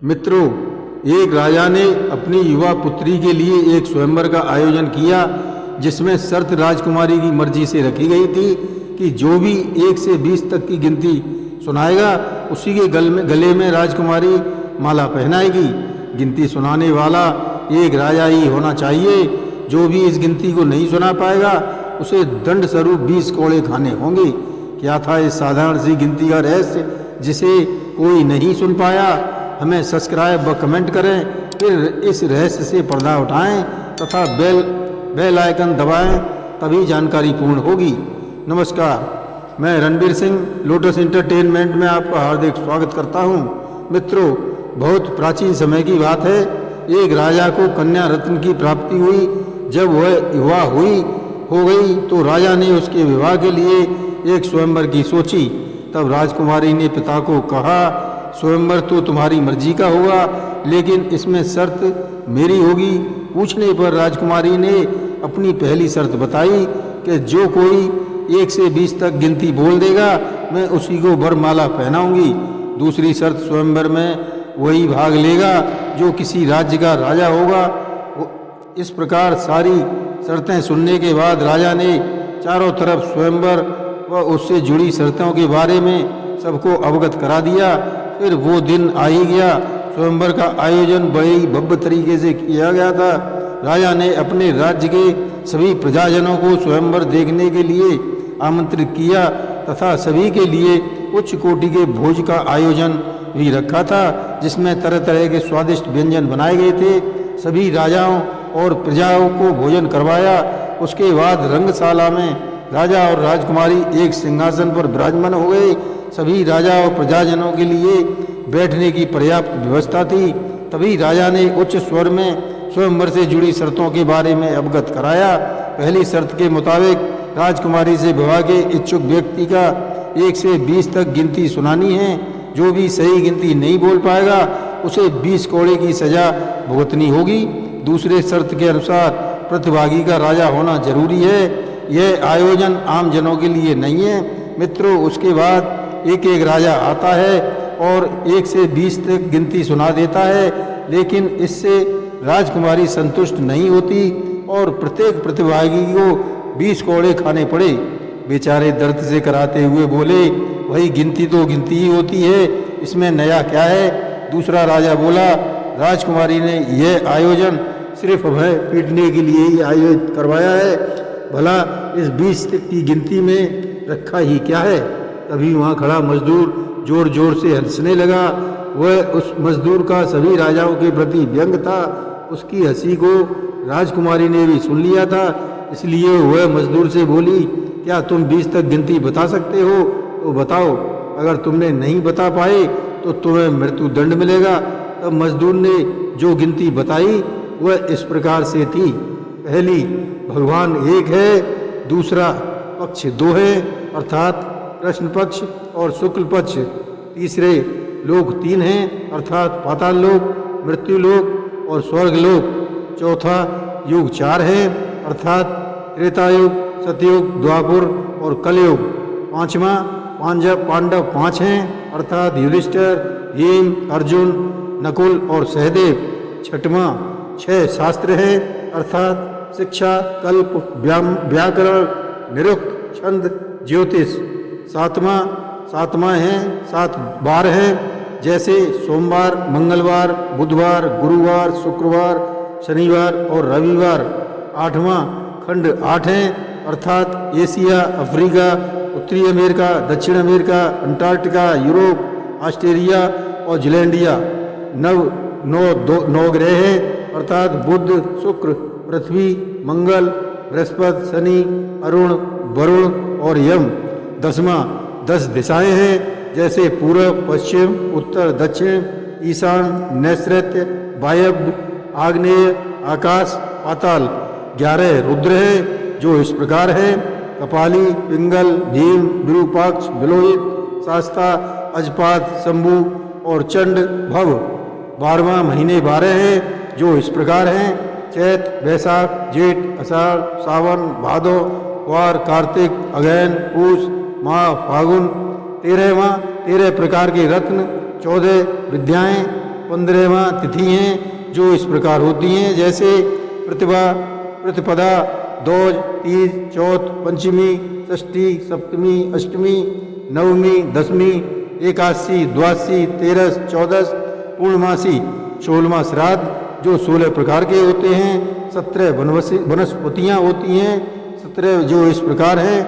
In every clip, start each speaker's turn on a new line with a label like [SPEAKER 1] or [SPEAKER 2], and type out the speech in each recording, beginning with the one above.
[SPEAKER 1] मित्रों, एक राजा ने अपनी युवा पुत्री के लिए एक स्वयंवर का आयोजन किया, जिसमें शर्त राजकुमारी की मर्जी से रखी गई थी कि जो भी 1 से 20 तक की गिनती सुनाएगा उसी के गले में राजकुमारी माला पहनाएगी। गिनती सुनाने वाला एक राजा ही होना चाहिए। जो भी इस गिनती को नहीं सुना पाएगा उसे दंड स्वरूप 20 कोड़े खाने होंगे। क्या था इस साधारण सी गिनती का रहस्य जिसे कोई नहीं सुन पाया? हमें सब्सक्राइब व कमेंट करें, फिर इस रहस्य से पर्दा उठाएं तथा बेल आइकन दबाएं, तभी जानकारी पूर्ण होगी। नमस्कार, मैं रणबीर सिंह लोटस एंटरटेनमेंट में आपका हार्दिक स्वागत करता हूं। मित्रों, बहुत प्राचीन समय की बात है। एक राजा को कन्या रत्न की प्राप्ति हुई। जब वह युवा हो गई तो राजा ने उसके विवाह के लिए एक स्वयंवर की सोची। तब राजकुमारी ने पिता को कहा, स्वयंवर तो तुम्हारी मर्जी का होगा, लेकिन इसमें शर्त मेरी होगी। पूछने पर राजकुमारी ने अपनी पहली शर्त बताई कि जो कोई 1 से 20 तक गिनती बोल देगा मैं उसी को वरमाला पहनाऊंगी। दूसरी शर्त, स्वयंवर में वही भाग लेगा जो किसी राज्य का राजा होगा। इस प्रकार सारी शर्तें सुनने के बाद राजा ने चारों तरफ स्वयंवर व उससे जुड़ी शर्तों के बारे में सबको अवगत करा दिया। फिर वो दिन आ ही गया। स्वयंवर का आयोजन बड़े ही भव्य तरीके से किया गया था। राजा ने अपने राज्य के सभी प्रजाजनों को स्वयंवर देखने के लिए आमंत्रित किया तथा सभी के लिए उच्च कोटि के भोज का आयोजन भी रखा था, जिसमें तरह तरह के स्वादिष्ट व्यंजन बनाए गए थे। सभी राजाओं और प्रजाओं को भोजन करवाया। उसके बाद रंगशाला में राजा और राजकुमारी एक सिंहासन पर विराजमान हो गए। सभी राजा और प्रजाजनों के लिए बैठने की पर्याप्त व्यवस्था थी। तभी राजा ने उच्च स्वर में स्वयंवर से जुड़ी शर्तों के बारे में अवगत कराया। पहली शर्त के मुताबिक राजकुमारी से विवाह के इच्छुक व्यक्ति का 1 से 20 तक गिनती सुनानी है। जो भी सही गिनती नहीं बोल पाएगा उसे 20 कोड़े की सजा भुगतनी होगी। दूसरे शर्त के अनुसार प्रतिभागी का राजा होना जरूरी है। यह आयोजन आम जनों के लिए नहीं है। मित्रों, उसके बाद एक एक राजा आता है और 1 से 20 तक गिनती सुना देता है, लेकिन इससे राजकुमारी संतुष्ट नहीं होती और प्रत्येक प्रतिभागी को 20 कोड़े खाने पड़े। बेचारे दर्द से कराते हुए बोले, वही गिनती तो गिनती ही होती है, इसमें नया क्या है? दूसरा राजा बोला, राजकुमारी ने यह आयोजन सिर्फ हमें पीटने के लिए ही आयोजित करवाया है। भला इस 20 तक की गिनती में रखा ही क्या है? तभी वहाँ खड़ा मजदूर जोर जोर से हंसने लगा। वह उस मजदूर का सभी राजाओं के प्रति व्यंग था। उसकी हंसी को राजकुमारी ने भी सुन लिया था, इसलिए वह मजदूर से बोली, क्या तुम 20 तक गिनती बता सकते हो? तो बताओ। अगर तुमने नहीं बता पाए तो तुम्हें मृत्यु दंड मिलेगा। तब मजदूर ने जो गिनती बताई वह इस प्रकार से थी। पहली, भगवान एक है। दूसरा, पक्ष 2 है, अर्थात कृष्ण पक्ष और शुक्ल पक्ष। तीसरे, लोक 3 हैं, अर्थात पाताल लोक, मृत्यु लोक और स्वर्ग लोक। चौथा, युग 4 है, अर्थात त्रेतायुग, सतयुग, द्वापर और कलयुग। पांचवा, पांडव 5 हैं, अर्थात युधिष्ठिर, भीम, अर्जुन, नकुल और सहदेव। छठवां, 6 शास्त्र हैं, अर्थात शिक्षा, कल्प, व्याकरण, निरुक्त, छंद, ज्योतिष। सातवां हैं 7 वार हैं, जैसे सोमवार, मंगलवार, बुधवार, गुरुवार, शुक्रवार, शनिवार और रविवार। 8वां खंड 8 हैं, अर्थात एशिया, अफ्रीका, उत्तरी अमेरिका, दक्षिण अमेरिका, अंटार्कटिका, यूरोप, ऑस्ट्रेलिया और जीलैंडिया। 9 ग्रह हैं, अर्थात बुध, शुक्र, पृथ्वी, मंगल, बृहस्पति, शनि, अरुण, वरुण और यम। 10वां 10 दिशाएं हैं, जैसे पूर्व, पश्चिम, उत्तर, दक्षिण, ईशान, नैऋत्य, वायव्य, आग्नेय, आकाश, पाताल। 11 रुद्र हैं, जो इस प्रकार हैं, कपाली, पिंगल, भीम, विरूपाक्ष, बिलोहित, शास्ता, अजपात, शंभु और चंड, भव। 12वां महीने 12 हैं, जो इस प्रकार हैं, चैत, वैशाख, जेठ, आषाढ़, सावन, भादो, वार, कार्तिक, अगैन, पूस, माह, फागुन। 13वां 13 प्रकार के रत्न, 14 विद्याएं, 15वां तिथि हैं जो इस प्रकार होती हैं, जैसे प्रतिपदा, दोज, तीज, चौथ, पंचमी, षष्ठी, सप्तमी, अष्टमी, नवमी, दशमी, एकादशी, द्वादशी, तेरस, चौदस, पूर्णमासी, 16वां श्राद्ध जो 16 प्रकार के होते हैं, 17 वनस्पतियाँ होती हैं 17 जो इस प्रकार हैं,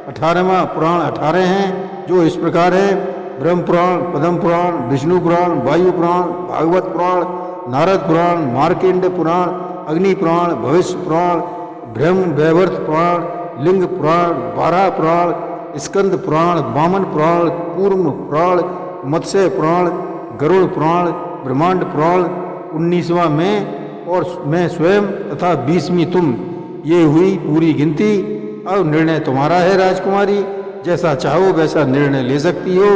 [SPEAKER 1] 18वां पुराण 18 हैं जो इस प्रकार है, ब्रह्म पुराण, पद्म पुराण, विष्णु पुराण, वायु पुराण, भागवत पुराण, नारद पुराण, मार्कंडेय पुराण, अग्नि पुराण, भविष्य पुराण, ब्रह्म वैवर्त पुराण, लिंग पुराण, बारह पुराण, स्कंद पुराण, वामन पुराण, कूर्म पुराण, मत्स्य पुराण, गरुड़ पुराण, ब्रह्मांड पुराण, 19वां मैं स्वयं तथा 20वीं तुम। ये हुई पूरी गिनती। अब निर्णय तुम्हारा है राजकुमारी, जैसा चाहो वैसा निर्णय ले सकती हो।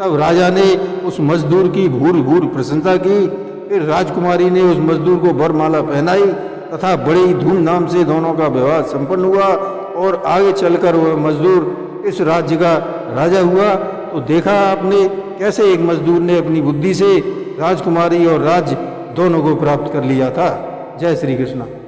[SPEAKER 1] तब राजा ने उस मजदूर की भूरि भूरि प्रशंसा की। फिर राजकुमारी ने उस मजदूर को वरमाला पहनाई तथा बड़े ही धूमधाम से दोनों का विवाह संपन्न हुआ। और आगे चलकर वह मजदूर इस राज्य का राजा हुआ। तो देखा आपने कैसे एक मजदूर ने अपनी बुद्धि से राजकुमारी और राज्य दोनों को प्राप्त कर लिया था। जय श्री कृष्ण।